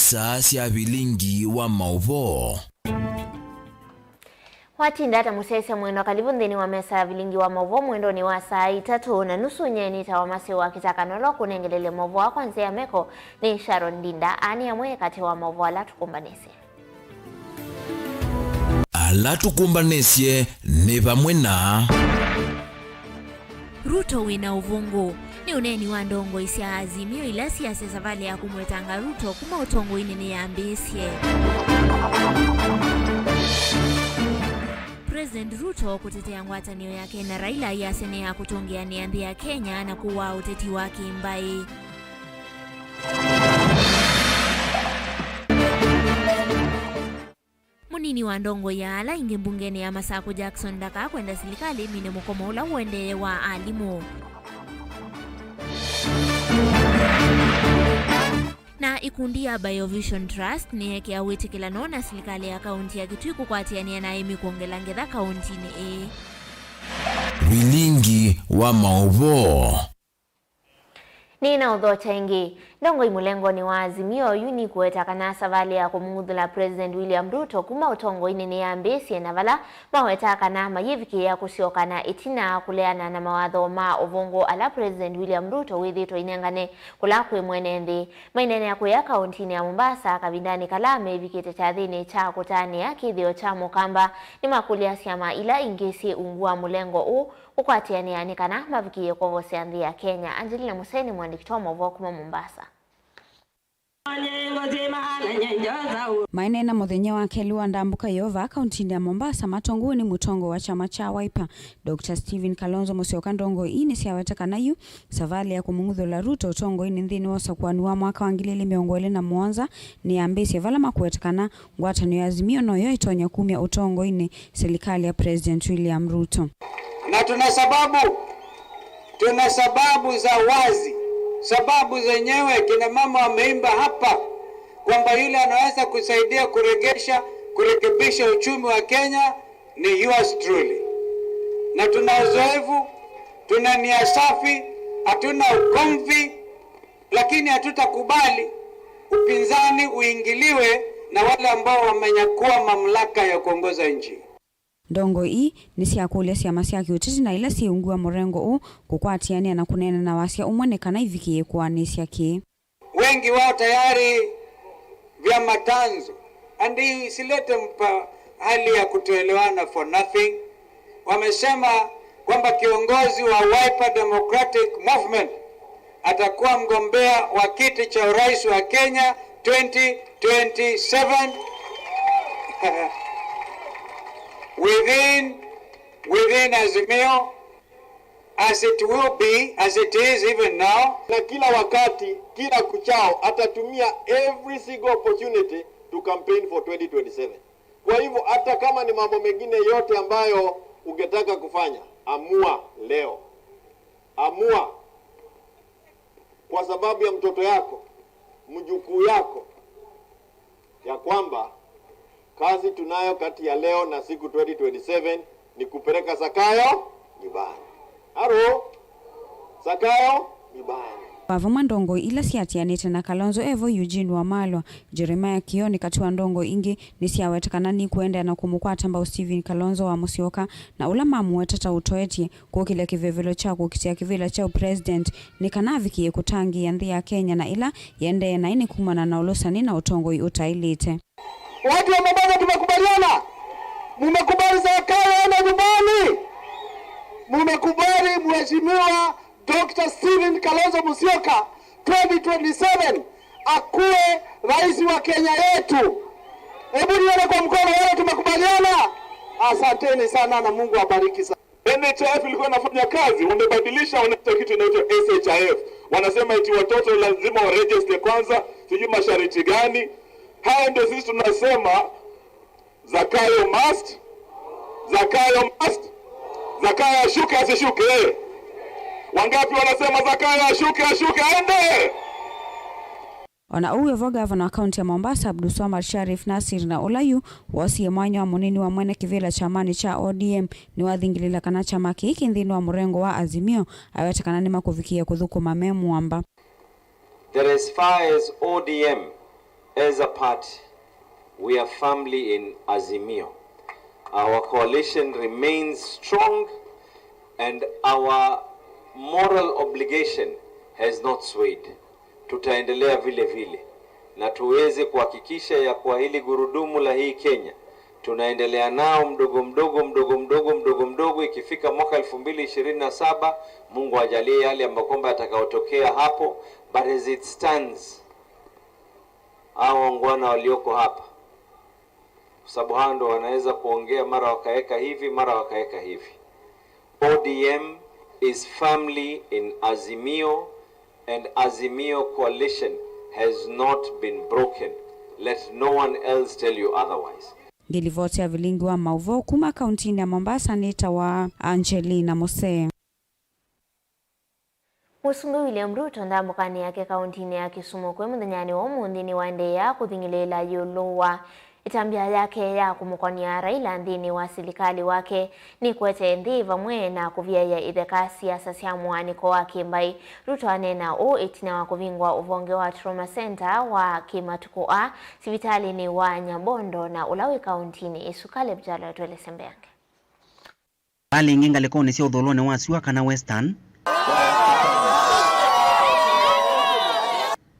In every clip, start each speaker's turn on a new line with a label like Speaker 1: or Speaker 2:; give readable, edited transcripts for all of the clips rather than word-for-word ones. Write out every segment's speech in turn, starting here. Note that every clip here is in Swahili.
Speaker 1: saa cia vilingi wa mauvo.
Speaker 2: Watindata musese mwendo kalibu ndini wa mesa vilingi wa mauvo mwendo ni wa saa 3:30 nyeni tawamasi wa kitakanolo kunengelele mauvo wa kwanza ya meko ni Sharon Dinda ani ya mwe kati wa mauvo ala tukumbanese.
Speaker 1: Ala tukumbanesye ni pamwe na
Speaker 3: Ruto wina uvungu ni uneni wa ndongo isia Azimio ila siasa savali ya kumwetanga Ruto kuma utongo inene ya ambesye. President Ruto kutetea ngwatanio yake na Raila yasene ya kutongea niandhi ya Kenya na kuwa uteti wake mbai. Munini wa ndongo ya ala inge mbungeni ya Masako Jackson Daka kwenda serikali mine mukomola uende wa alimu. Na ikundi ya Biovision Trust ni yake ya witi kila nona serikali ya kaunti ya Kitui kukwatiania na imi kuongela ngedha kaunti ni
Speaker 1: vilingi wa mauvo.
Speaker 2: Nina udhocha ingi. Ndongo imulengo ni wa Azimio yuni kuweta kanasa vali ya kumudhula President William Ruto kuma utongo inene ya ambesi na vala maweta kana mayiviki ya kusioka na itina kuleana na mawadho ma uvongo ala President William Ruto withito inengane kulakwe mwenendi. Mainene ya kuya kauntini ya Mombasa kabindani kalame vikite chadhini cha kutani ya kidhio cha mukamba ni makulia siyama ila ingesi ungua mulengo u ukwatiani ya nikana mavikie kwa voseandhi ya Kenya. Angelina Museni mwandikitomo vokuma Mombasa.
Speaker 4: Mainena muthenya wa Kelua ndambuka yova kauntini ya Mombasa matonguni mutongo wa chama cha Wiper Dr. Stephen Kalonzo Musyoka ndongo ini siawetaka nayu savali ya kumungudhula Ruto utongo ini nthini wosa kuanua mwaka wa 2027 ni ambesi vala makuetakana ngwatanio ya Azimio noyo itonya kumia utongo ini serikali ya President William Ruto.
Speaker 5: Na tuna sababu za wazi, sababu zenyewe kina mama wameimba hapa kwamba yule anaweza kusaidia kurekebisha uchumi wa Kenya ni yours truly. Na tuna uzoefu, tuna nia safi, hatuna ugomvi, lakini hatutakubali upinzani uingiliwe na wale ambao wamenyakua mamlaka ya kuongoza nchi.
Speaker 4: Ndongo hii ni siakulia siama siaki utiti na ila siungua murengo u kukwatiania na kunena na wasia umwonekana ivikie kwa nisi yake.
Speaker 5: Wengi wao tayari vya matanzo. Andi isilete hali ya kutoelewana for nothing. Wamesema kwamba kiongozi wa Wiper Democratic Movement atakuwa mgombea wa kiti cha urais wa Kenya 2027. within Azimio, as it will be, as it is even now.
Speaker 6: Na kila wakati, kila kuchao, atatumia every single opportunity to campaign for 2027. Kwa hivyo, hata kama ni mambo mengine yote ambayo ungetaka kufanya, amua leo. Amua kwa sababu ya mtoto yako, mjukuu yako, ya kwamba kazi tunayo kati ya leo na siku 2027 ni kupeleka Zakayo nyumbani. Haro, Zakayo nyumbani.
Speaker 4: Pavuma ndongo ila siatianite na Kalonzo Evo Eugene Wamalwa Jeremiah Kioni katiwa ndongo ingi nisiawetakana ni kuenda na kumukwata mbao Stephen Kalonzo wa Musyoka na ulama muwetata utoetie kwa kile kivevelo chako kitia kivela chao president ni kanavikie kutangi ya nthi ya Kenya na ila yende na ini kumana na ulosani na utongo utailite.
Speaker 5: Watu wa Mombasa tumekubaliana. Mumekubali Zakayo aende nyumbani. Mumekubali mheshimiwa Dr. Stephen Kalonzo Musyoka 2027 akuwe rais wa Kenya yetu. Hebu nione kwa mkono wale tumekubaliana. Asanteni sana na Mungu awabariki sana.
Speaker 6: NHIF ilikuwa inafanya kazi, wamebadilisha wanaita kitu inaitwa SHIF. Wanasema eti watoto lazima waregister kwanza, sijui masharti gani. Haya ndio sisi tunasema Zakayo must, Zakayo ashuke asishuke. Wangapi wanasema Zakayo ashuke aende?
Speaker 4: Ona uwe governor wa kaunti ya Mombasa Abdulswamad Sharif Nasir na Olayu wasi mwanya wa munini wa mwene kivela chamani cha ODM ni wathingilila kana chama kiki nthini wa murengo wa Azimio awetakana ni makuvikia kuthuku mamemu amba.
Speaker 7: That as far as ODM as a party, we are firmly in Azimio. Our coalition remains strong and our moral obligation has not swayed. Tutaendelea vile vile na tuweze kuhakikisha ya kwa hili gurudumu la hii Kenya tunaendelea nao mdogo mdogo. Ikifika mwaka 2027 Mungu ajalie yale ambayo kwamba yatakayotokea hapo, but as it stands, hao wangwana walioko hapa, sababu hao ndo wanaweza kuongea mara wakaweka hivi mara wakaweka hivi. ODM is firmly in Azimio, and Azimio coalition has not been broken. Let no one else tell you otherwise.
Speaker 4: Ngilivotea Vilingi wa Mauvo kuma kauntini ya Mombasa, nita wa Angelina Mose.
Speaker 2: Musumbi William Ruto ndamukani yake kauntini ya Kisumu kwe muthanyani wa umuthini wa ndeya kuthingilela yuluwa itambia yake ya kumukonia Raila nthini wa silikali wake ni kwete nthi vamwe na kuvyaya itheka siasa cia mwaniko wa kimbai. Ruto anena o itina wa kuvingwa uvonge wa Trauma Center wa Kimatuku A sivitali ni wa Nyabondo na ulawi kauntini Isukale Bjalo tuele sembeange.
Speaker 8: Bali nginga lekoni si udholone wa siwaka na Western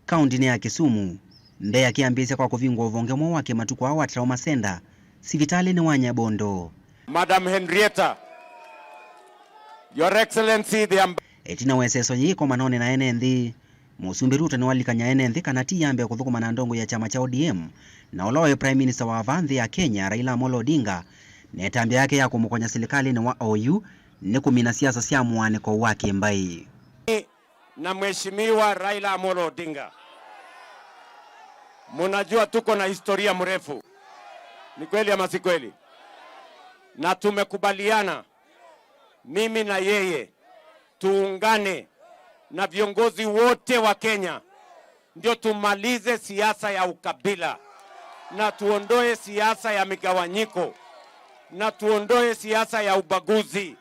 Speaker 8: kauntini ya Kisumu ndeya kiambise kwa kuvingwa uvonge mwa wake Matuku wa Trauma Center sivitali ni wa Nyabondo.
Speaker 9: Madam Henrietta, Your Excellency the
Speaker 8: etina weseso yiko manone na NND Musumbi Ruto ni walikanya NND kana tiyambe kuthukuma na ndongo ya chama cha ODM na ulawe Prime Minister wa Avanthi ya Kenya Raila Amolo Odinga netambia yake ya kumukonya serikali ni wa OU ni kumina siasa cia mwaniko wake mbai
Speaker 9: na Mheshimiwa Raila Amolo Odinga. Munajua tuko na historia mrefu. Ni kweli ama si kweli? Na tumekubaliana mimi na yeye tuungane na viongozi wote wa Kenya ndio tumalize siasa ya ukabila na tuondoe siasa ya migawanyiko na tuondoe siasa ya ubaguzi.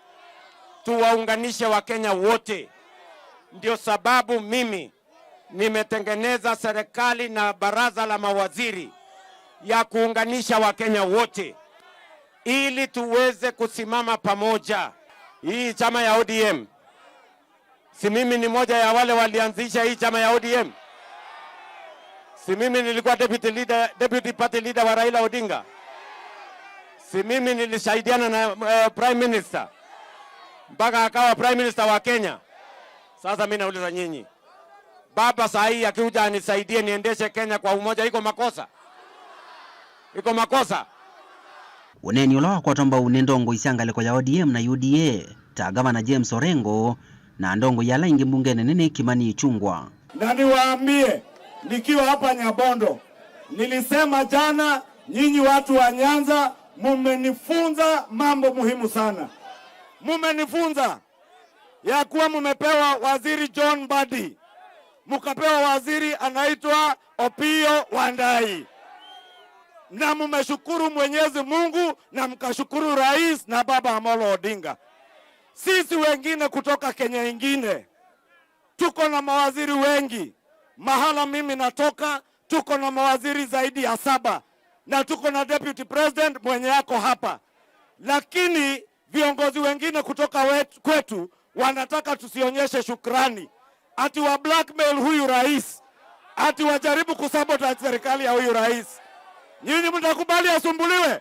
Speaker 9: Tuwaunganishe wa Kenya wote. Ndio sababu mimi nimetengeneza serikali na baraza la mawaziri ya kuunganisha Wakenya wote ili tuweze kusimama pamoja. Hii chama ya ODM, si mimi ni moja ya wale walianzisha hii chama ya ODM? Si mimi nilikuwa deputy party leader wa Raila Odinga? Si mimi nilisaidiana na prime minister mpaka akawa prime minister wa Kenya? Sasa mimi nauliza nyinyi, baba saa hii akikuja anisaidie niendeshe Kenya kwa umoja, iko makosa? Iko makosa?
Speaker 8: Uneni ulawa kwa tomba unendongo isiangaleko ya ODM na UDA ta Governor James Orengo na ndongo ya laingi mbungene nene Kimani Ichung'wah.
Speaker 10: Na niwaambie nikiwa hapa Nyabondo, nilisema jana, nyinyi watu wa Nyanza mumenifunza mambo muhimu sana. Mumenifunza ya kuwa mumepewa waziri John Mbadi, mukapewa waziri anaitwa Opiyo Wandayi, na mumeshukuru Mwenyezi Mungu na mkashukuru rais na baba Amolo Odinga. Sisi wengine kutoka Kenya ingine tuko na mawaziri wengi. Mahala mimi natoka tuko na mawaziri zaidi ya 7 na tuko na deputy president mwenye yako hapa, lakini viongozi wengine kutoka kwetu wanataka tusionyeshe shukrani, ati wa blackmail huyu rais, ati wajaribu kusabotage serikali ya huyu rais. Nyinyi mtakubali asumbuliwe?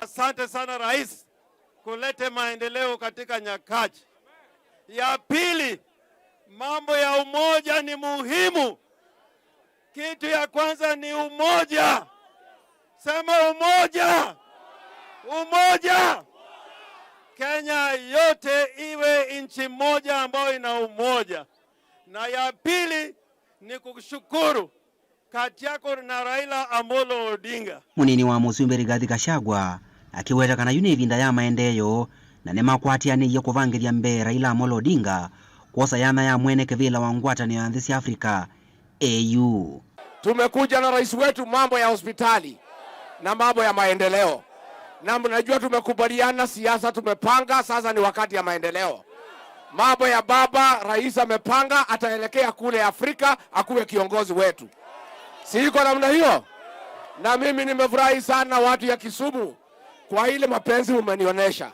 Speaker 9: Asante sana rais kulete maendeleo katika nyakati. Ya pili, mambo ya umoja ni muhimu. Kitu ya kwanza ni umoja. Sema umoja. Umoja. Kenya yote iwe nchi moja ambayo ina umoja. Na ya pili ni kushukuru kati yako na Raila Amolo Odinga.
Speaker 8: Munini wa Musumbi Rigathi Gachagua akiweta kana yunivinda ya maendeyo na nemakwatiani ya kuvangiria mbe Raila Amolo Odinga kosa yana ya mwene kevila wa ngwatani ya nthisi Afrika AU.
Speaker 9: Tumekuja na rais wetu mambo ya hospitali na mambo ya maendeleo. Na mnajua tumekubaliana siasa tumepanga, sasa ni wakati ya maendeleo. Mambo ya baba rais amepanga ataelekea kule Afrika akuwe kiongozi wetu. Si iko namna hiyo? Na mimi nimefurahi sana watu ya Kisumu kwa ile mapenzi umenionyesha.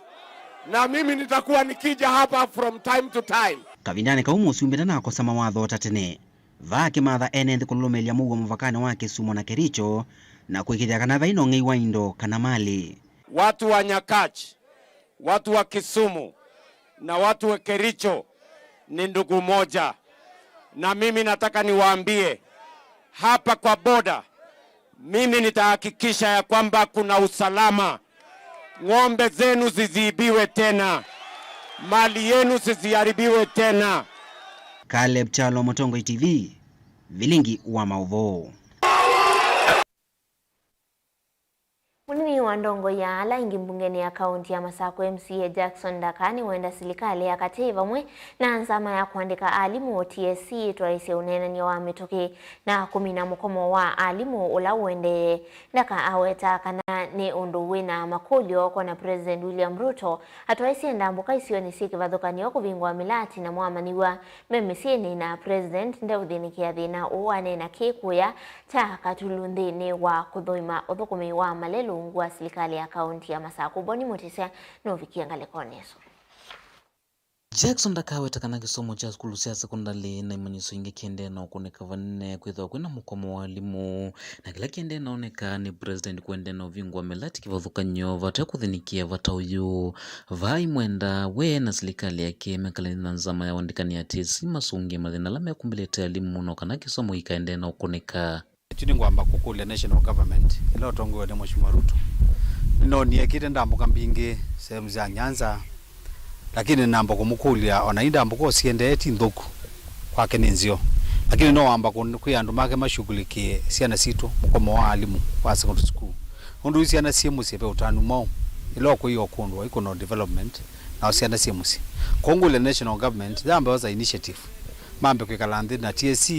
Speaker 9: Na mimi nitakuwa nikija hapa from time to time.
Speaker 8: Kavindani kaumu usiumbira na kosama watho tatene. Vake matha enenthi kulumelia mugo muvakane wa Kisumu na Kericho na kuikiria kana thaino ngeiwa indo kana mali.
Speaker 9: Watu wa Nyakach, watu wa Kisumu na watu wa Kericho ni ndugu moja. Na mimi nataka niwaambie hapa kwa boda, mimi nitahakikisha ya kwamba kuna usalama. Ng'ombe zenu ziziibiwe tena, mali yenu zisiharibiwe tena.
Speaker 8: Caleb Chalo, Motongoi TV, Vilingi wa Maudho.
Speaker 2: Munini wa Ndongoi ya ala ingi mbungeni ya kaunti ya Masako MCA Jackson Dakani wenda serikali ya kateva mwe na nzama ya kuandika alimu o TSC twaise unena ni wa metoke na kumina mukomo wa alimu ula wende ndaka aweta kana ni unduwe na makulio kwa na President William Ruto atwaise ndambuka isiyo ni siki vadhukani wako vingwa milati na muamaniwa memisieni na President ndeuthini kia dhina uwane na kekuya cha katulundhini wa kudhoima uthukumi wa malelu wa serikali ya kaunti ya Masako. Boni Mutisia no vikiangale koneso.
Speaker 11: Jackson Dakawe takana kisomo cha skulu cia sekondari na imaniso inge kiende na ukoneka vanne kwitha kwina mukomo wa alimu na kila kiende naoneka ni president kwende na uvingwa melati kivathukanyo vata kuthinikia vata uyu vai mwenda we na serikali yake mekalani na nzama ya wandikani ya TSC masungi mathina lame kumbilete alimu no kana kisomo ikaende na ukoneka
Speaker 12: tuni ngwamba kukule national government ilo tongo ni Mheshimiwa Ruto no ni ekite ndambuka mbingi sehemu za Nyanza lakini nambo kumukulia onainda ambuko siende eti nthuku kwake nenzio lakini no amba kuyandu make mashughulikie siana situ mukomo wa alimu wa secondary school undu siana siemu sepe utanu mo ilo ko iyo kundu iko no development na siana siemu si kongule national government jambo za initiative mambe kwikalandhi na TSC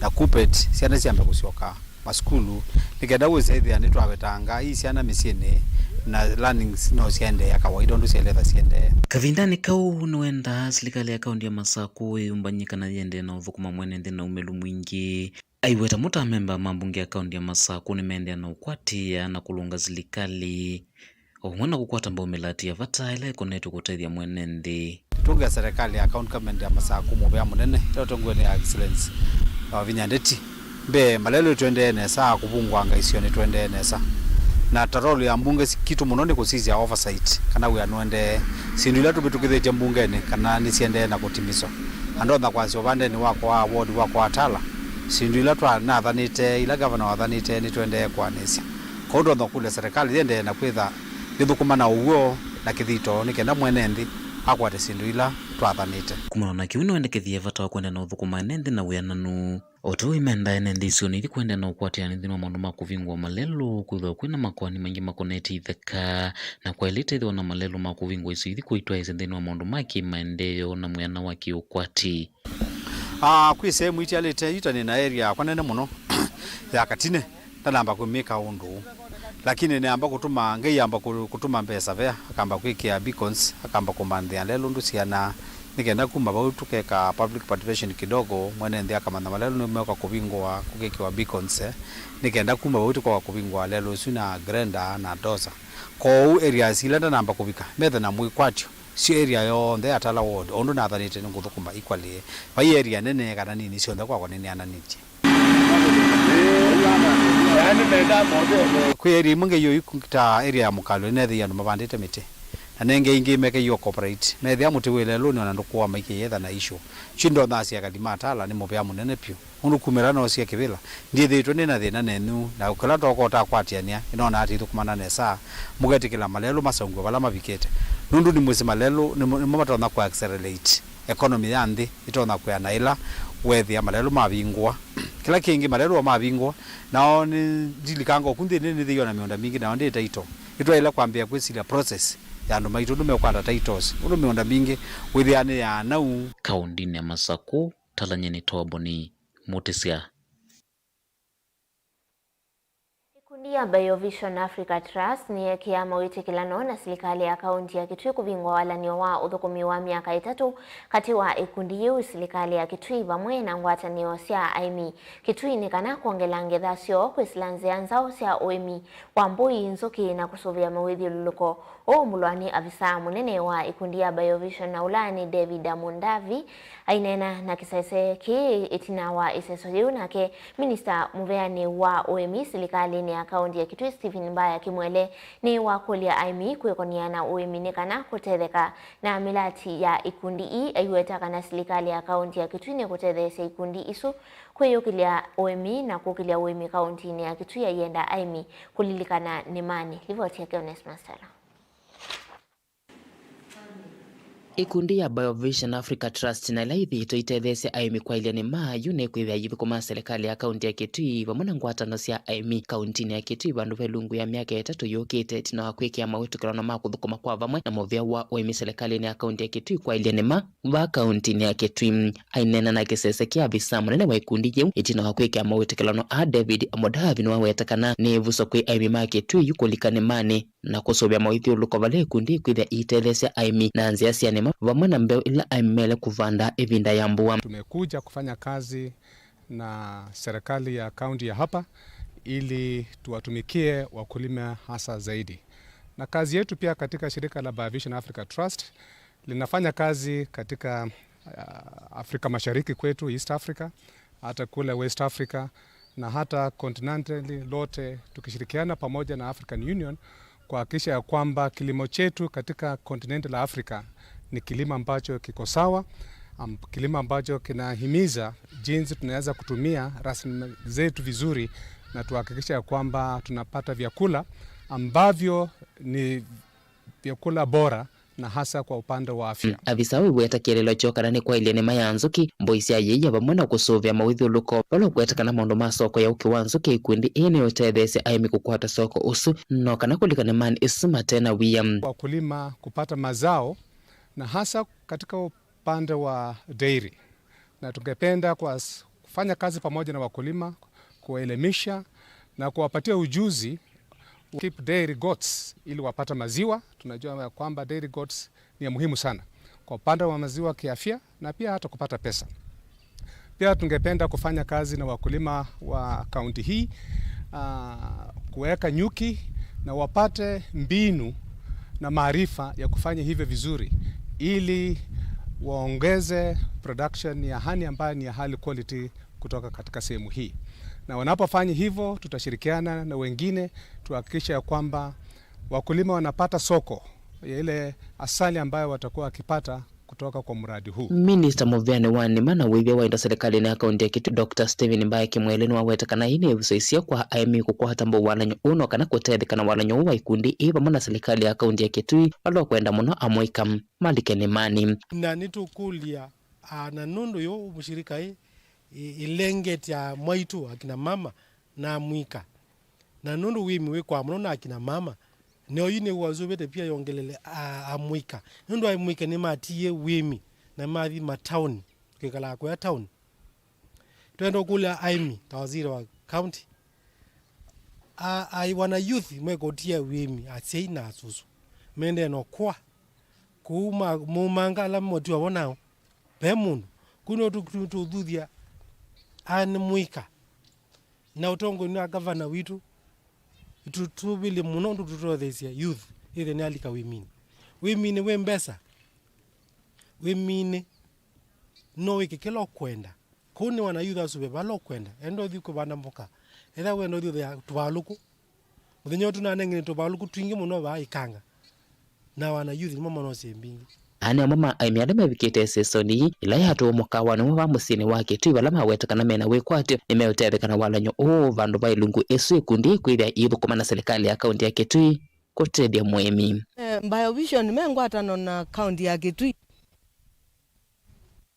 Speaker 12: na Kupet siana siambe kusioka maskulu nikenda uzaidi anitwa wetanga hii siana misiene na learning no siende ya kawaida ndo sieleza siende
Speaker 11: kavindani kau nuenda serikali ya kaunti ya Masako umbanyika na yende na uthukuma mwenende na umelu mwingi aiweta muta memba mambunge ya kaunti ya Masako ni mende na ukwatia na kulunga serikali omwana kukwata mbao melati ya vata ila ikonetu kutethia mwenende
Speaker 12: tunga serikali ya county government ya Masako mubya munene totongo ni excellence vinyandeti be malelo twende nesa kubungwa ngaisio ni twende nesa na tarolo ya mbunge kitu munone kusizia oversight kana we anwende sindula tubitukithe mbungeni kana nisiende na kutimizo ando na kwanza obande ni wako wa ward wako atala sindula twa na thanite ila governor wa thanite ni twende kwa nesi kodo ndo kule serikali yende na kwitha ndithukuma na uwo na kithito nikenda mwenendi akwate sindula twa thanite
Speaker 11: kumana na kiuno endekethie vata wa kwenda na uthukuma nende na wiananu oto imenda enendi icio ni kwenda na ukwatia nthi no maundu ma kuvingwa malelo kwitha kwina makwani maingi makoneti itheka na kwa elite ithiwa na malelo ma kuvingwa icio ithi kuitwa ise nthini wa maundu ma kimaendeleo na mwiana wa kiukwati
Speaker 12: kwi sehemu iti alite itani na area kwanene muno ya Katine ndanamba kumika undu lakini neamba kutuma ngei amba kutuma pesa vea akamba kwikia beacons akamba kumbandia lelo ndu siana nikenda kuma bau tukeka public participation kidogo mwene ndia kama na malelo nimeka kuvingwa kukekiwa beacons nikenda kuma bau tukwa kuvingwa lelo sina grenda na doza ko areas ilenda namba kuvika metha na mwikwatio si area yo nde atala ward ondu na thanite nguthukumba equally bai area nene kana nini sio ndakwa kwa nini ananiti kwa area munge yo ikuta area ya mukalo nethi ya mabandite mite anenge ingi meke yo corporate na thia muti wile luni ona ndukwa maiki yetha na issue chindo thasi ya kadima atala ni mubya munene pio undu kumera no cia kivila ndi thitwe ni na thina nenu na ukala tokota kwatiania inona ati thukumana nesa mugetikila malelo masongo bala mavikete nundu ni mwezi malelo ni mamatona kwa accelerate economy ya nthi itona kwa na ila wethi malelo mavingwa kila kingi malelo mavingwa nao ni ndilikanga kundi ni thio na mionda mingi na ndi taito itwa ila kwambia kwisilia process yandu maitu ndumekwata titles undu mionda mingi withiane ya nau
Speaker 11: kaundini ya Masako talanyeni Toboni Mutisia.
Speaker 2: ya BioVision Africa Trust ni kiama witikilano na serikali ya kaunti ya Kitui kuvingwa walanio wa uthukumi wa miaka 3 kati wa ikundi yu serikali ya Kitui vamwe na ngwatanio cia aimi Kitui ni kana kuongela ngetha cio kwisilanzia nzao cia uimi wa mbui nzuki na kusuvia mawithiuluko o mulwani afisa munene wa ikundi ya BioVision na ulani David Amundavi ainena na kisaise ki itina wa iseso yu nake Minister muveani wa uimi serikali ni akaunti ya Kitui Stephen Mbaya kimwele ni wakulia aimi kwekoniana uiminikana kutetheka na milati ya ikundi ayuetaka na serikali ya akaunti ya Kitui ni kutethesya ikundi isu kweyukilia uimi na kukilia uimi kaunti ni ya Kitui yenda aimi kulilikana nimani. Ripoti yake Onesmus Stella.
Speaker 13: Ikundi ya BioVision Africa Trust na laithi itoitethesya aimi kwa ilia ni maa yune kwithia yithukuma serikali ya kaunti ya Kitui vamwe ngwatano cia aimi kaunti ya Kitui vandu velungu ya miaka 3 yukite tina wa kwikia mawitukirano ma kuthukuma kwa vamwe na movia wa uimi serikali ya kaunti ya Kitui kwa ilia ni maa va kaunti ya Kitui ainena na kisese kia afisa munene wa ikundi yu itina wa kwikia mawitukirano a David Amundavi ni wawetakana ni vuso kwi aimi ma Kitui yukulikane mani na kusubia mawithiuluko vale ikundi kwithia itethesya aimi na nzia cia nema vamwe na mbeo ila aimele kuvanda evinda ya mbua.
Speaker 14: Tumekuja kufanya kazi na serikali ya kaunti ya hapa ili tuwatumikie wakulima hasa zaidi. Na kazi yetu pia katika shirika la BioVision Africa Trust linafanya kazi katika Afrika Mashariki kwetu, East Africa, hata kule West Africa na hata continentally lote, tukishirikiana pamoja na African Union kuhakikisha ya kwamba kilimo chetu katika kontinenti la Afrika ni kilimo ambacho kiko sawa, kilimo ambacho kinahimiza jinsi tunaweza kutumia rasilimali zetu vizuri na tuhakikisha ya kwamba tunapata vyakula ambavyo ni vyakula bora na hasa kwa upande wa afya.
Speaker 13: Afisa uyu wetakirilo chokarani kwa ilia nema ya nzuki mboisia yeye vamwe na kusuvia mawithiuluko valo kwetakana maundu ma soko ya uki wa nzuki ikundi ini utethesya aimi kukwata soko usu no kana kulikane mani isima tena wia
Speaker 14: wakulima kupata mazao na hasa katika upande wa dairy, na tungependa kufanya kazi pamoja na wakulima kuwaelimisha na kuwapatia ujuzi keep dairy goats ili wapata maziwa. Tunajua kwamba dairy goats ni ya muhimu sana kwa upande wa maziwa kiafya na pia hata kupata pesa. Pia tungependa kufanya kazi na wakulima wa kaunti hii kuweka nyuki na wapate mbinu na maarifa ya kufanya hivyo vizuri ili waongeze production ya honey ambayo ni ya high quality kutoka katika sehemu hii. Na wanapofanya hivyo tutashirikiana na wengine tuhakikisha ya kwamba wakulima wanapata soko ya ile asali ambayo watakuwa wakipata kutoka kwa mradi huu.
Speaker 13: Minister Muvyani Wanima na withia wainda serikali na kaunti ya Kitui Dr. Stephen Mbaya kimwele ni wawetakana ini evusoisia kwa aimi kukwata mbo walanyo uno kana kutethekana walanyo wa ikundi iva mwana serikali ya kaunti ya Kitui walo kwenda muno amwika malike nemani.
Speaker 15: Na nitukulia na nundu yo mshirika ilengeti ya mwaitu akina mama na mwika. Na nundu wimi we kwa muno na akina mama neo yine wazubete pia yongelele amwika. Nundu amwika ni matiye wimi na mathi matauni kikala kwa town. Tuendo kula aimi tawaziri wa county. I wana youth mwekotia wimi atei na asusu. Mende no kwa kuma mumangala moti wabonao pemundu kuno tuthudhia ani mwika na utongo ni gavana witu tutubili muno tutothesia youth ile ni alika wimini we mbesa wimini no wikikelo kwenda kuni wana youth asube balo kwenda endo thiko bana mboka ela wendo thio ya tubaluku muthenyo tunanengene tubaluku twingi muno ba ikanga na wana youth mama no sembingi
Speaker 13: ani mama aimiade mevikite sesoni ila yatu mukawano wa musini wa Kitui vala mawetakana mena wikwatio nimeutethekana walanyo vandu va ilungu esu ikundi kwithia ithukuma na serikali ya kaunti ya Kitui kutethia mwemi.
Speaker 16: BioVision mengwatano na kaunti ya Kitui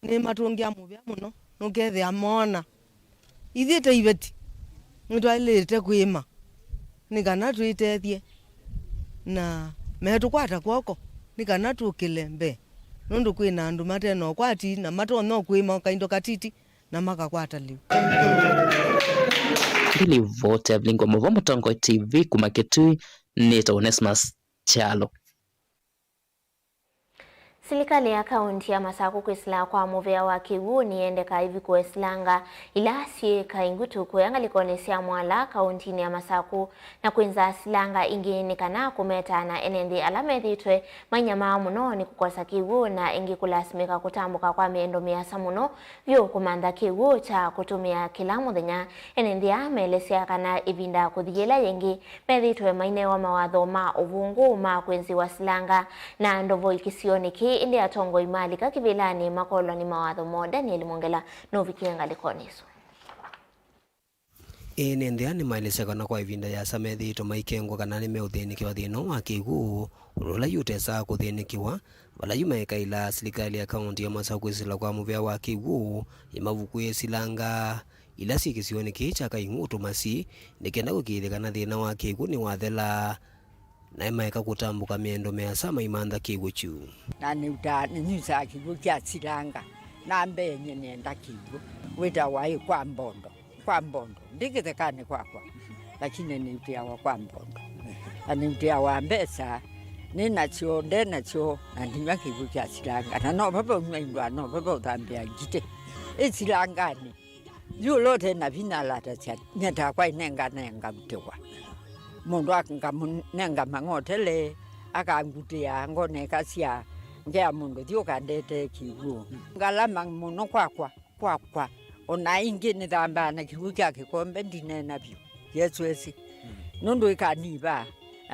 Speaker 16: ni matungia muvya muno nukethia mona ithiete iveti nitwailite kwima nikana tuitethie na metukwata kwoko nikana tukilembe nundu kwina andu mateno kwati na mato no kwima kaindo katiti na makakwata liu.
Speaker 13: vote Vlingo Movomo Tongo TV kumaketui nita Onesmus Chalo.
Speaker 2: Serikali ya kaunti ya Masaku kwisila kwa muvea wa Kiwu niende kaivi kuesilanga ila sie kaingutu kuyanga likonesia mwala kaunti ya Masaku na kuinza silanga ingini kana kumeta na enendi alamethitwe manyama muno ni kukosa Kiwu na ingi kulasimika kutambuka kwa miendo miasa muno vyo kumanda Kiwu cha kutumia kila muthenya enendi amelesia kana ivinda kuthigila yengi methitwe maine wa mawatho ma uvungu ma kuenzi wa silanga na ndovo ikisioniki ili atongo imali kakivilani makoloni mawatho mo Daniel Mongela novikianga likoniso.
Speaker 17: Nendea ni maeleseka na kwa ivinda ya samethito maikengo kana ni meuthinikiwa thino wa Kiwu urula yutesa kuthinikiwa wala yumaeka ila serikali ya kaunti ya Masaku kwisila kwa muvea wa Kiwu imavukuye silanga ila sikisioni kicha kaingutu masi nikenda kukithikana thina wa Kiwu ni wathela na imaeka kutambuka miendo measama imanda Kiwu chu
Speaker 18: na niuta nyusa Kiwu kya silanga na mbenye nenda Kiwu wita wai kwa mbondo ndikithekane kwakwa lakini niutia wa kwa mbondo niutia wa mbesa ninacho ndenacho na ndinya Kiwu kya silanga na no baba unaindwa no baba utambia gite isilangani yulote na vinalata cha nyata kwa nenga mtewa mundu akangamunenga mangotele akangutia ngone kasia ngea mundu thioka ndete Kiwu ngalama muno kwakwa ona ingi ni thamba na Kiwu kya kikombe ndine nabyo Yesu esi nundu ikaniba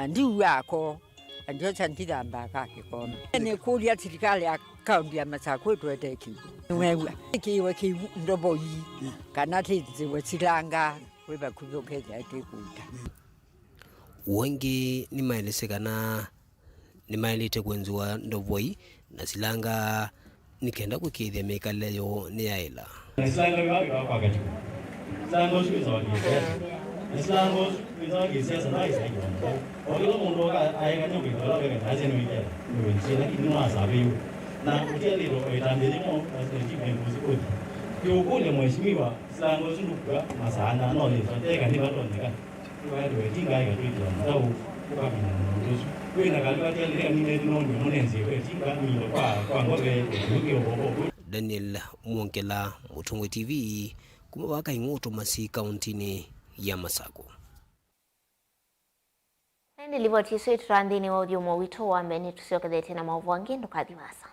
Speaker 18: ndi wako ndio chanti thamba ka kikombe ni kulia serikali ya kaunti ya Masaku twete Kiwu wewe Kiwu ndobo yi kana tizi wesilanga weba kuzokeza atikuta
Speaker 17: wengi ni maelesekana ni maelete kwenziwa ndovoi na silanga nikenda kukithia mikaleyo ni yaila
Speaker 19: silanga yawa kwa kati silanga shuza wa silanga shuza kisiasa na isa hiyo wakilo mundu ayenga nyoki kwa wega kazi ni yeye ni sina kinu asabe na uteli ro itambili mo asijibe kuzikoti yokule mheshimiwa silanga shuka masana no ni fateka ni watu ndika wewe tinga hiyo ndio mtau ukabina ndio kwenda kalika tele ni ndio munenzi wewe tinga milo kwa ngobe ndio bobo
Speaker 17: Daniel Mongela Mutungo TV kumabaka ingoto masi kauntini ya Masaku.
Speaker 2: Ndilivyotiswe turandini wa ujumu wito wa mbeni tusiokethete na maovu wangi ndukadhiwasa.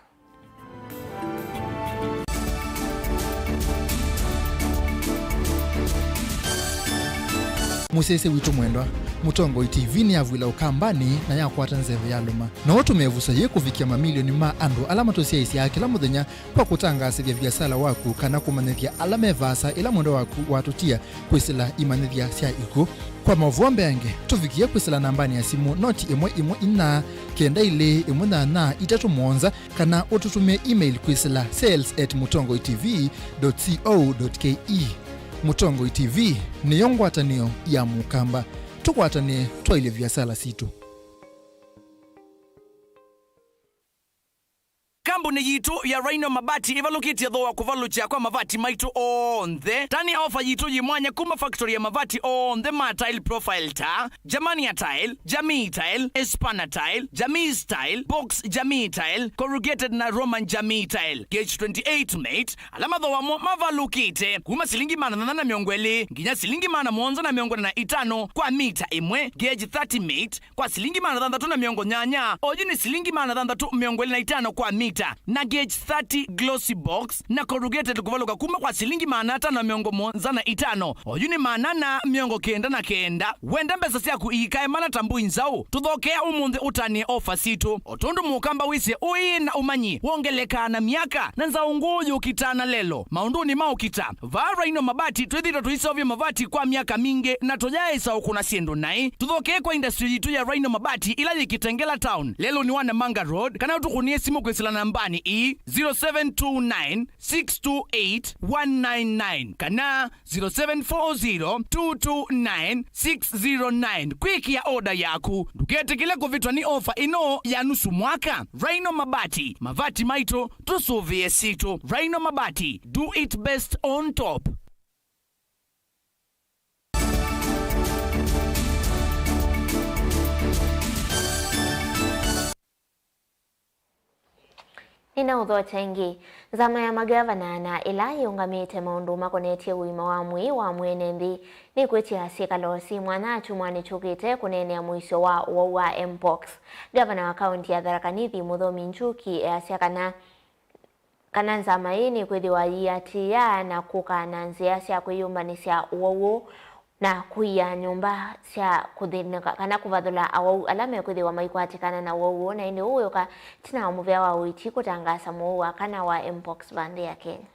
Speaker 20: Musese witu mwendwa Mutongo TV ni avwila ukambani na yakwata nzeve yaluma na watu mevusa ye kufikia mamilioni ma andu alama tosia isi ya kila muthenya kwa kutangasa vya vyasala waku kana kumanethia alama evasa ila mwendo waku watutia kwisila imanethia sia iku kwa mavuombe yange tufikie kwisila nambani ya simu noti imwe ina kenda ile imwe na itatu mwonza kana ututumie email kwisila sales@mutongotv.co.ke. Mutongo TV ni yongwatanio ya mukamba tukwatane twaile vyasala situ.
Speaker 21: Kambuni yitu ya Rhino Mabati ivalukitia dhoa kuvalucha kwa mavati maitu onthe tani ofa yitu yimwanya kuma factory ya mavati onthe ma tile profile ta Jamania tile, Jamii tile, Espana tile, Jamii style, Box Jamii tile, Corrugated na Roman Jamii tile gauge 28 mate alama dhoa mavalukite kuma silingi mana na miongweli nginya silingi mana mwonza na miongona na itano kwa mita imwe gauge 30 mate kwa silingi mana dhandatu na miongo nyanya ojini silingi mana dhandatu miongweli na itano kwa mita na gauge 30 glossy box na corrugated kuvaluka kuma kwa silingi manata na miongo monza na itano oyuni manana miongo kenda na kenda wenda mbesa siaku ikae mana tambu inzau tuthokea umunthe utanie ofa situ otundu mukamba wise ui na umanyi wongeleka na miaka na nzau nguyu ukitana lelo maunduni maukita vara ino mabati twithita tuisovya mavati kwa miaka mingi na tojaisa ukuna siendo nai tuthokea kwa industry yitu ya Rhino Mabati ila yikitengela town lelo ni wana Manga Road kana utukunie simu kwisila nambani 0729628199 kana 0740229609 kwiki ya oda yaku ndukete kile kuvitwa ni ofa ino ya nusu mwaka. Rhino Mabati mavati maito tusuvie situ. Rhino Mabati, do it best on top.
Speaker 2: Nina udhocha ingi zama ya magavana na ila yungamite maundu makonetie uima wa mwene nthi ni kwetia hasika losi mwana chumwani chukite kunene ya mwisho wa Mpox. Gavana wa kaunti ya Tharaka Nithi Muthomi Njuki asiakana kana nzama ini kwithiwa yiatia na kukana nzia cia kwiyumbanisya uwau na kuia nyumba cia kuthinika kana kuvathula awau alame kwithiwa maikwatikana na uwau na ini uyoka tina muvea wa uiti kutangasa muwa kana wa Mpox bandi ya Kenya.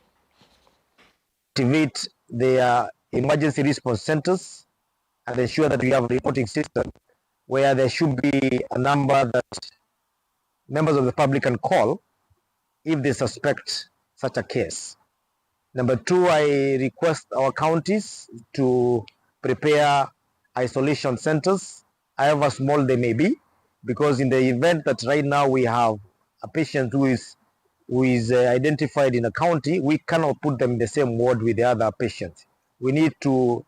Speaker 3: Activate their emergency response centers and ensure that we have a reporting system where there should be a number that members of the public can call if they suspect such a case. Number 2, I request our counties to prepare isolation centers, however small they may be, because in the event that right now we have a patient who is identified in a county, we cannot put them in the same ward with the other patients. We need to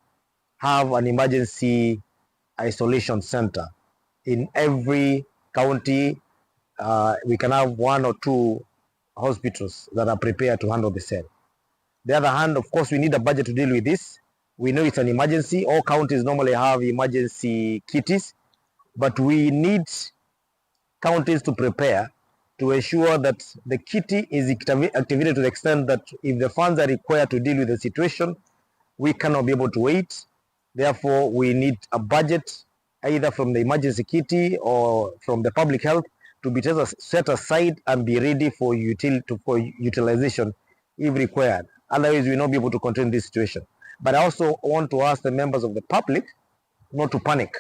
Speaker 3: have an emergency isolation center in every county. We can have 1 or 2 hospitals that are prepared to handle the same. The other hand, of course, we need a budget to deal with this. We know it's an emergency. All counties normally have emergency kitties, but we need counties to prepare to ensure that the kitty is activated to the extent that if the funds are required to deal with the situation, we cannot be able to wait. Therefore, we need a budget either from the emergency kitty or from the public health to be set aside and be ready for utilization if required. Otherwise, we will not be able to contain this situation. But I also want to ask the members of the public not to panic,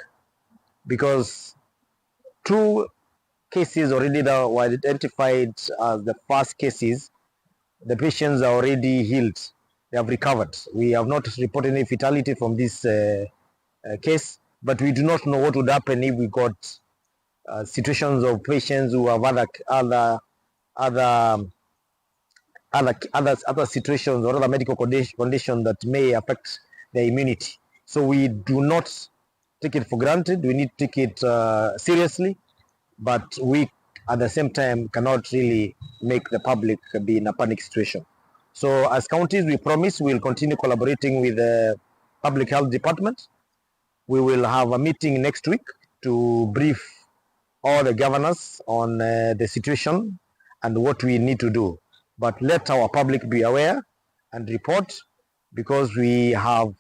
Speaker 3: because 2 cases already that were identified as the first cases, the patients are already healed. They have recovered. We have not reported any fatality from this case, but we do not know what would happen if we got situations of patients who have other situations or other medical conditions that may affect their immunity. So we do not take it for granted. We need to take it seriously, but we at the same time cannot really make the public be in a panic situation. So as counties, we promise we will continue collaborating with the Public Health Department. We will have a meeting next week to brief all the governors on the situation and what we need to do. But let our public be aware and report, because we have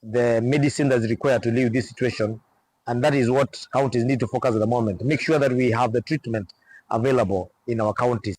Speaker 3: the medicine that's required to live this situation, and that is what counties need to focus at the moment. Make sure that we have the treatment available in our counties.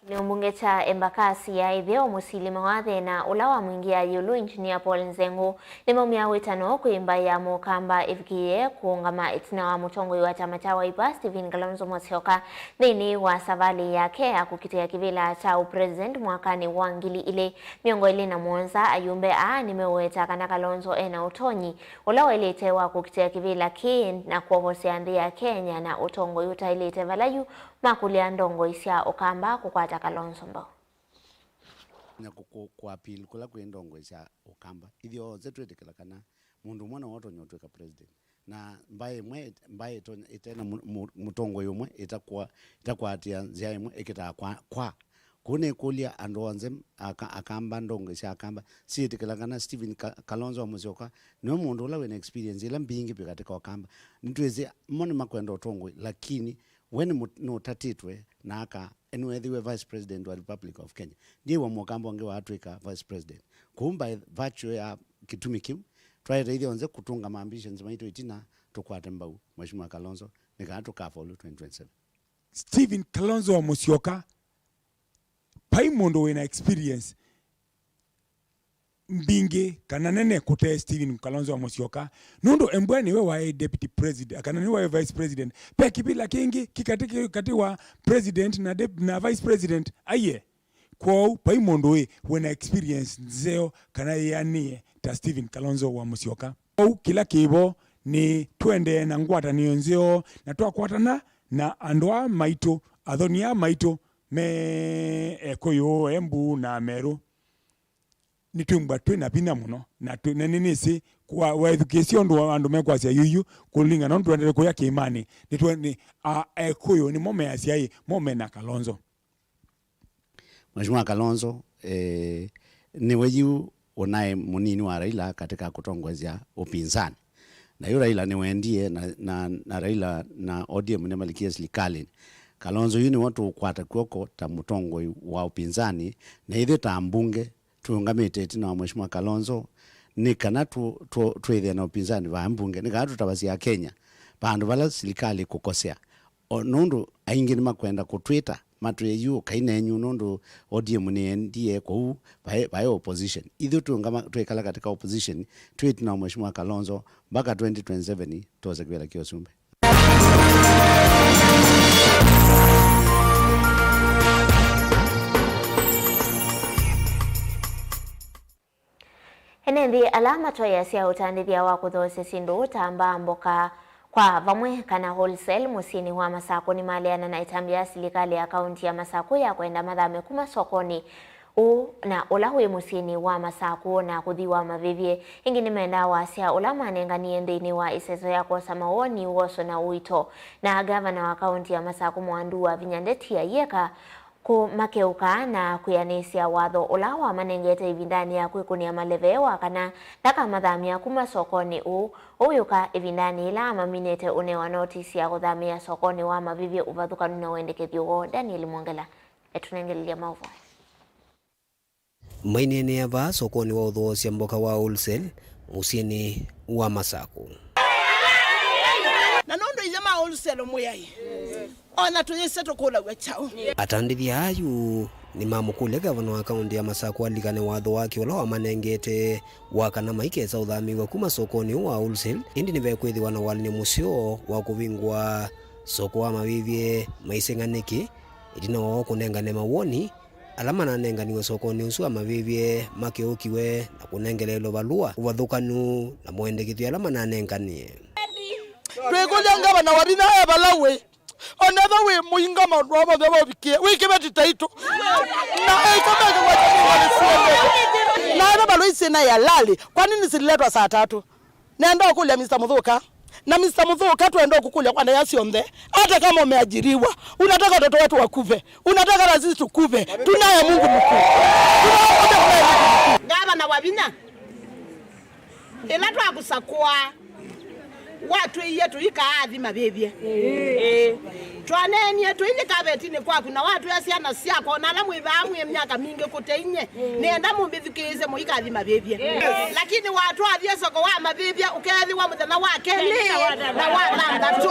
Speaker 2: Ni mbunge cha Embakasi ya itheo musilima wathe na ulawa mwingia yulu engineer Paul Nzengu nimaumia witano kuimba ya mukamba ifikie kuungama itina wa mutongoi wa chama cha Wiper Stephen Kalonzo Musyoka thini wa savali yake ya kukitia kivila cha upresident mwakani wa ngili ile miongo ile na mwonza ayumbe nimeweta kana Kalonzo ena utonyi ulawa ilete wa kukitia kivila ki na kuovosia ndi ya Kenya na utongoi utailete valayu makulia ndongo isia okamba kukwata Kalonzo mbao
Speaker 22: na kwa appeal kula kwendongo isia okamba ithio zetwetekela kana mundu mwana woto nyotweka president na mbaye to itena mutongo yomwe itakuwa atia nzia yomwe ekita kwa kune kulia andonze akamba ndongo isia akamba siyetekela kana Stephen Kalonzo wa Musyoka ni mundu ula wena experience ila mbingi bikatika okamba nitweze mone makwenda otongo lakini when no tatitwe na aka enwethiwe vice president wa Republic of Kenya ndiye wa mukamba wange watwika vice president kumba virtue ya kitumi kiu twaite ithio nze kutunga ambitions maitu itina tukwate mbau Mheshimiwa Kalonzo nikatuka for 2027.
Speaker 23: Stephen Kalonzo wa Musyoka pai mundu wena experience mbingi kana nene kute Stephen Kalonzo wa Musyoka nundo embwani we wa deputy president kana ni wa vice president pe kibila kingi kikati wa president na vice president aye kwa pai mundu we wena experience nzeo kana yanie ta Stephen Kalonzo wa Musyoka au kila kibo ni twende na ngwata ni nzeo na twakwatana na andwa maito adhonia maito me ekoyo Embu na Meru nitungba twina bina muno na nini si kwa education ndo andu mekwasia yuyu kulinga na ndo kuya kiimani ni ekuyo ni mome asiai mome na Kalonzo.
Speaker 22: Mheshimiwa Kalonzo ni weju unaye munini wa Raila katika kutongozea upinzani. Na yule Raila ni wendie na Raila na ODM ni malikia serikali. Kalonzo yuni watu kwata kuoko ta mutongo wa upinzani na hivyo ta mbunge tuungamite tina wa Mheshimiwa Kalonzo ni kana tuwethia na upinzani wa mbunge ni kana tutabasia Kenya bandu bala serikali kukosea nundu aingi ni makwenda ku Twitter matwe yu kaine nyu nundu ODM ni ndiye kwa by opposition idho tuungama tuikala katika opposition tweet na Mheshimiwa Kalonzo mpaka 2027 tuweze kwela kiosumbe.
Speaker 2: Enendi alama toya sia utandithia wa kuthose sindu utamba mboka kwa vamwe kana wholesale musini wa Masako ni maliana na itambia serikali ya kaunti ya Masako ya kwenda mathame kuma sokoni na ula hui musini wa Masako na kuthiwa mavivye ingi ni menda wa sia ula manenganie ndini wa isezo ya kosa mawoni uoso na uito na gavana wa kaunti ya Masako Mwandu wa Vinyandeti ya yeka kumakeuka na kuyanisia watho ula wa manengete ivindani ya kwikunia malevewa kana naka mathamia kuma sokoni uyuka ivindani ila maminete une wa notisi ya kuthamia sokoni wa mavivye uvathukanu na wendekethio. Daniel Mwangela etunengelelia mauvo
Speaker 17: mainene yava sokoni wa uthosia mboka wa wholesale musini wa Masako
Speaker 1: na nondo ijama wholesale muyai ona tuyeseto kula gwachao
Speaker 17: atandithia ayu ni mamukule gavana wa kaunti ya Masako alikane watho wake ula wa manengete wakana maikesa uthamiwa kuma sokoni wa wholesale indi ni vekwithiwa na walini musio wa kuvingwa soko wa mavivye maisenganiki itina wao kunengane mawoni alama na nenganiwe sokoni usu wa mavivye makeukiwe na kunengelelo valua uvathukanu na mwendekithio alama na nenganie
Speaker 1: twekulia gavana warina balawe another way muinga maudwa baba bikie wikibeti taito na ikomeka wachini na baba Loise na ya lali kwa nini sililetwa saa 3 naenda kulia Mr. Muthuka na Mr. Muthuka tuenda kukulia kwa yasi onde hata kama umeajiriwa unataka watoto wetu wakuve unataka na sisi tukuve tunaye Mungu mkuu
Speaker 5: gavana wabina elatwa kusakwa watu yetu ikaathi mabebye twanenie tuine kabetini kwa kuna watu yasiana siako na lamu ibamu emyaka mingi kuteinye nenda mumbithikize muikathi mabebye lakini watu athie soko wa mabebye ukethi wa muthana wake na walanga tu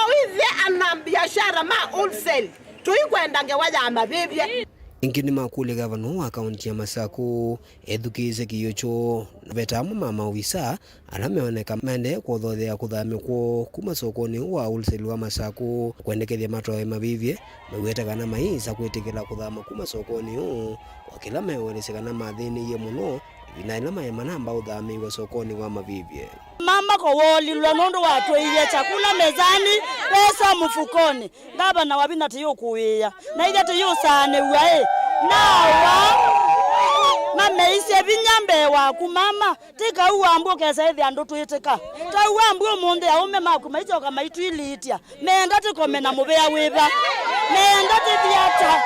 Speaker 5: withi ana biashara ma wholesale tuikwenda ngewaja mabebye
Speaker 17: ingini makule gavana wa kaunti ya Masako edukize kiyocho vetamu mama wisa alameoneka mende kuthothea kuthamikwo kuma sokoni wa wholesale wa Masako kwendekethia matoe mavivye mewetagana maisa kwitikira kuthama kuma sokoni kwa kila meweresekana mathini ye muno ina ila manamba uthamiwa sokoni wa mavivye
Speaker 1: mama ko woli lonondo watu ile chakula mezani pesa mfukoni gavana wabina tiyo kuia na ile tiyo sane uae nawa mameise binyambe wa kumama tika uambo kesa ithi andu twitika ta uambo munde aume makumaicho kama itwilitia menda tikome na mubea wiba menda tibiata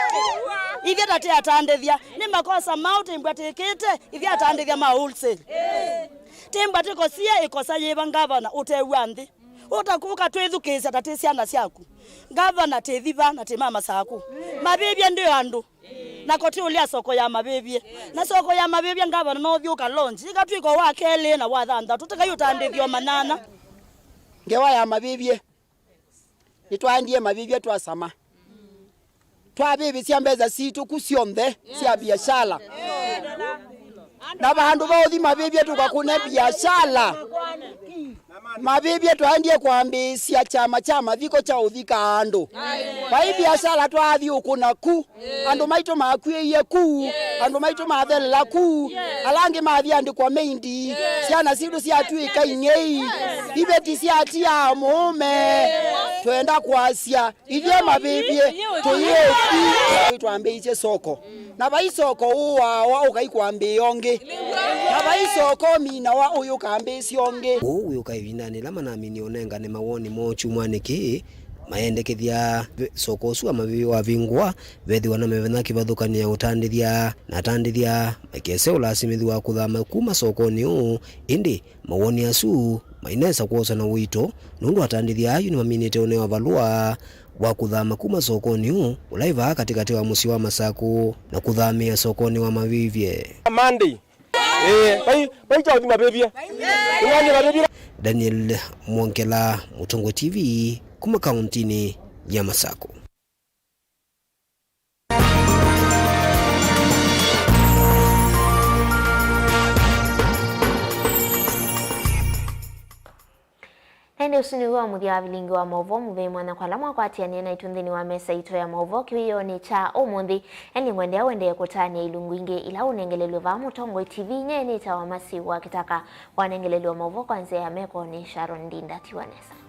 Speaker 1: ithia tati atandithia ni makosa mauti mbwatikite ithia atandithia ma wholesale timba tikosia ikosa yiba gavana utewa nthi utakuka twithukisa tatisiana siaku gavana tethiva na timama saku mabibia ndio andu na koti ulia soko ya mabibia na soko ya mabibia gavana no thiuka launch ikatwiko wa kele na wa thanda tutakayutandithio manana
Speaker 5: ngewa ya mabibia nitwandie mabibia twasama twabibi cia mbeza situ kusionthe cia biashara na bandu bothi mabibia tukakune biashara mabibia twandie kwambisia chama mathiko cha uthika andu bai biashara twathi ukuna ku andu maito makwiye ku andu maito mathelela ku alangi mathi andikwa meindi ciana citu ciatuika ingei ibeti ciatia mume twenda kwasia ithie mabibie tuyeti twambiiche soko na bai soko uwa ukaikwambi ongi na bai soko mina wa uyu kambi siongi
Speaker 17: uyu kaivindani lama na mini onenga ni mawoni mochu mwaniki maendekethia soko su amavi wa vingwa vethi wana mevena kivathukania utandithia na tandithia makese ulasimithia wa kuthama kuma sokoni u indi mawoni asu mainesa kuosa na wito nundu atandithia ayu ni maminite one wa valua wa kuthama kuma sokoni u ulaiva katikati wa musi wa Masaku na kuthamia sokoni wa Mavivye
Speaker 4: Monday bai cha uthima bebia
Speaker 17: Daniel Mwongela, Mutongo TV, kuma kauntini ya Masaku.
Speaker 2: Nende usuni wa muthia vilingi wa mauvo muve mwana kwa lamwa kwa atiania na itunthini wa mesa ito ya mauvo kiwiyo ni cha umuthi eni mwendea wende kutania ilungu ingi ila unengelelwe va Mutongo TV nye ni cha wa masi wa kitaka wanengelelwe wa mauvo kwa nze ya meko ni Sharon Dinda Tiwanesa.